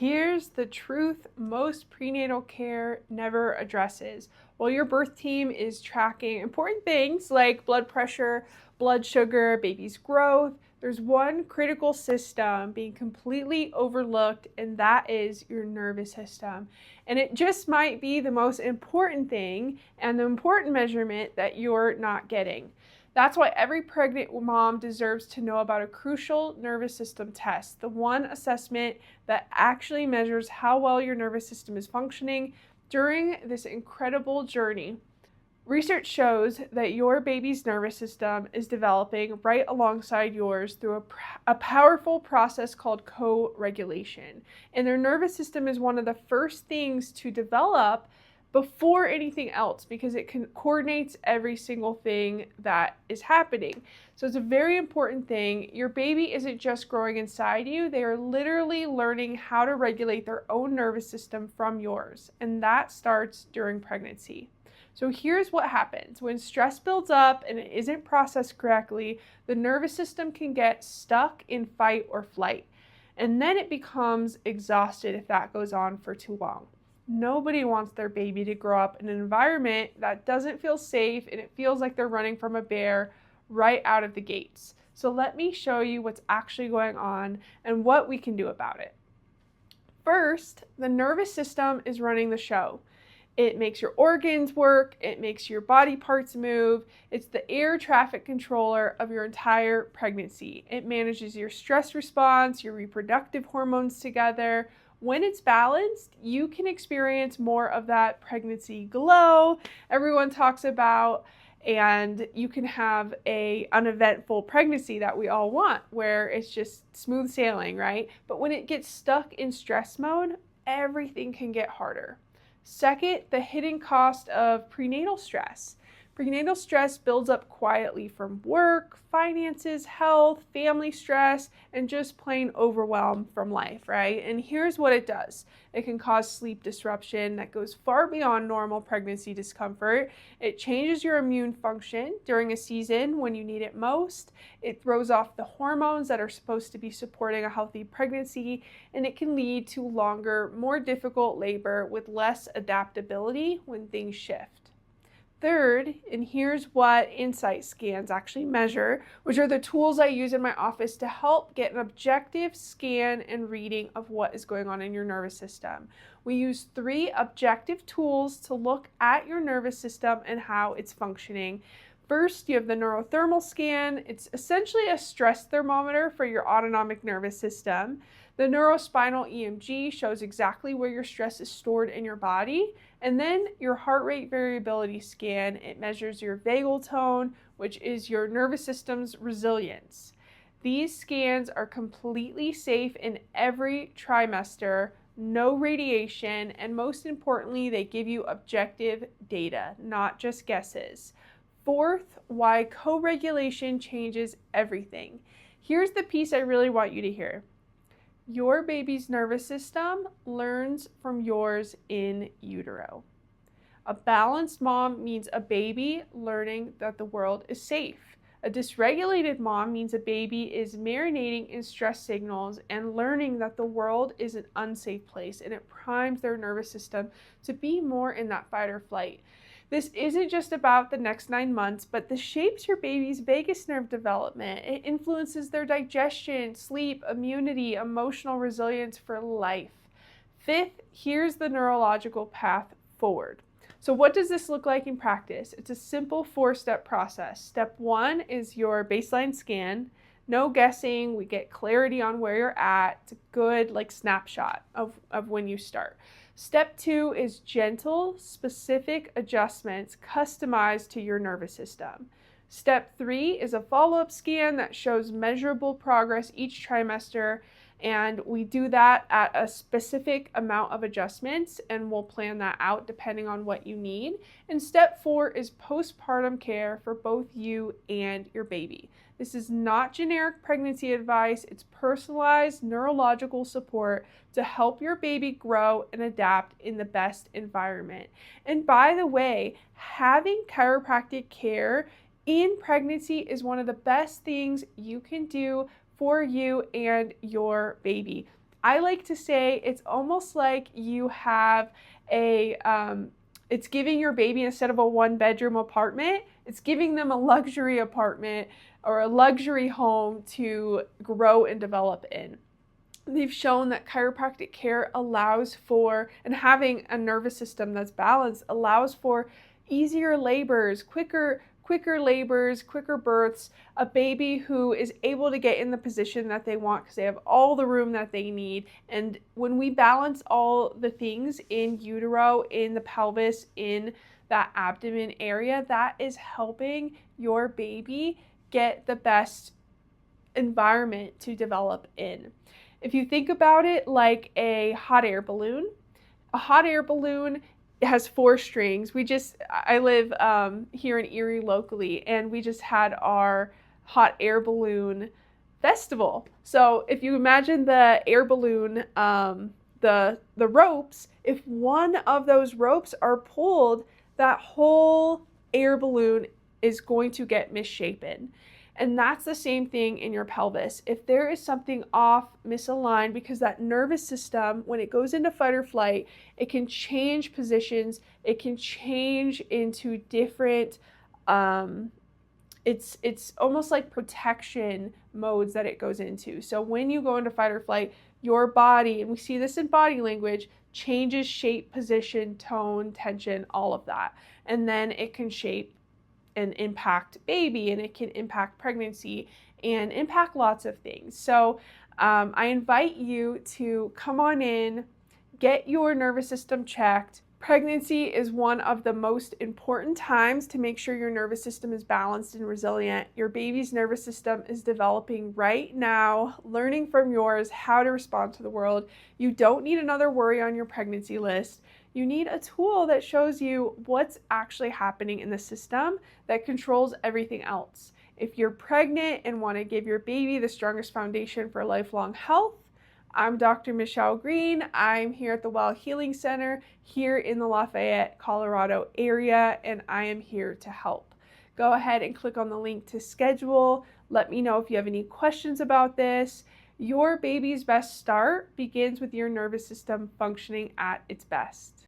Here's the truth most prenatal care never addresses. While your birth team is tracking important things like blood pressure, blood sugar, baby's growth, there's one critical system being completely overlooked, and that is your nervous system. And it just might be the most important thing and the important measurement that you're not getting. That's why every pregnant mom deserves to know about a crucial nervous system test, the one assessment that actually measures how well your nervous system is functioning during this incredible journey. Research shows that your baby's nervous system is developing right alongside yours through a powerful process called co-regulation. And their nervous system is one of the first things to develop before anything else because it coordinates every single thing that is happening. So it's a very important thing. Your baby isn't just growing inside you, they are literally learning how to regulate their own nervous system from yours. And that starts during pregnancy. So here's what happens. When stress builds up and it isn't processed correctly, the nervous system can get stuck in fight or flight. And then it becomes exhausted if that goes on for too long. Nobody wants their baby to grow up in an environment that doesn't feel safe and it feels like they're running from a bear right out of the gates. So let me show you what's actually going on and what we can do about it. First, the nervous system is running the show. It makes your organs work, it makes your body parts move. It's the air traffic controller of your entire pregnancy. It manages your stress response, your reproductive hormones together. When it's balanced, you can experience more of that pregnancy glow everyone talks about, and you can have an uneventful pregnancy that we all want, where it's just smooth sailing, right? But when it gets stuck in stress mode, everything can get harder. Second, the hidden cost of prenatal stress. Prenatal stress builds up quietly from work, finances, health, family stress, and just plain overwhelm from life, right? And here's what it does. It can cause sleep disruption that goes far beyond normal pregnancy discomfort. It changes your immune function during a season when you need it most. It throws off the hormones that are supposed to be supporting a healthy pregnancy, and it can lead to longer, more difficult labor with less adaptability when things shift. Third, and here's what INSiGHT scans actually measure, which are the tools I use in my office to help get an objective scan and reading of what is going on in your nervous system. We use 3 objective tools to look at your nervous system and how it's functioning. First, you have the neurothermal scan. It's essentially a stress thermometer for your autonomic nervous system. The neurospinal EMG shows exactly where your stress is stored in your body. And then your heart rate variability scan, it measures your vagal tone, which is your nervous system's resilience. These scans are completely safe in every trimester, no radiation, and most importantly, they give you objective data, not just guesses. Fourth, why co-regulation changes everything. Here's the piece I really want you to hear. Your baby's nervous system learns from yours in utero. A balanced mom means a baby learning that the world is safe. A dysregulated mom means a baby is marinating in stress signals and learning that the world is an unsafe place, and it primes their nervous system to be more in that fight or flight. This isn't just about the next 9 months, but this shapes your baby's vagus nerve development. It influences their digestion, sleep, immunity, emotional resilience for life. Fifth, here's the neurological path forward. So what does this look like in practice? It's a simple 4-step process. Step 1 is your baseline scan. No guessing, we get clarity on where you're at. It's a good snapshot of when you start. Step 2 is gentle, specific adjustments customized to your nervous system. Step 3 is a follow-up scan that shows measurable progress each trimester, and we do that at a specific amount of adjustments, and we'll plan that out depending on what you need. And step 4 is postpartum care for both you and your baby. This is not generic pregnancy advice. It's personalized neurological support to help your baby grow and adapt in the best environment. And by the way, having chiropractic care in pregnancy is one of the best things you can do for you and your baby. I like to say it's almost like you have it's giving your baby, instead of a 1-bedroom apartment, it's giving them a luxury apartment or a luxury home to grow and develop in. They've shown that chiropractic care allows for, and having a nervous system that's balanced allows for easier labors, quicker labors, quicker births, a baby who is able to get in the position that they want because they have all the room that they need. And when we balance all the things in utero, in the pelvis, in that abdomen area, that is helping your baby get the best environment to develop in. If you think about it like a hot air balloon has 4 strings. I live here in Erie locally, and we just had our hot air balloon festival. So if you imagine the air balloon, the ropes, if one of those ropes are pulled, that whole air balloon is going to get misshapen. And that's the same thing in your pelvis. If there is something off, misaligned, because that nervous system, when it goes into fight or flight, it can change positions, it can change into different, it's almost like protection modes that it goes into. So when you go into fight or flight, your body, and we see this in body language, changes shape, position, tone, tension, all of that. And then it can shape and impact baby, and it can impact pregnancy and impact lots of things. So I invite you to come on in, get your nervous system checked. Pregnancy is one of the most important times to make sure your nervous system is balanced and resilient. Your baby's nervous system is developing right now, learning from yours how to respond to the world. You don't need another worry on your pregnancy list. You need a tool that shows you what's actually happening in the system that controls everything else. If you're pregnant and want to give your baby the strongest foundation for lifelong health, I'm Dr. Michelle Green. I'm here at the Well Healing Center here in the Lafayette, Colorado area, and I am here to help. Go ahead and click on the link to schedule. Let me know if you have any questions about this. Your baby's best start begins with your nervous system functioning at its best.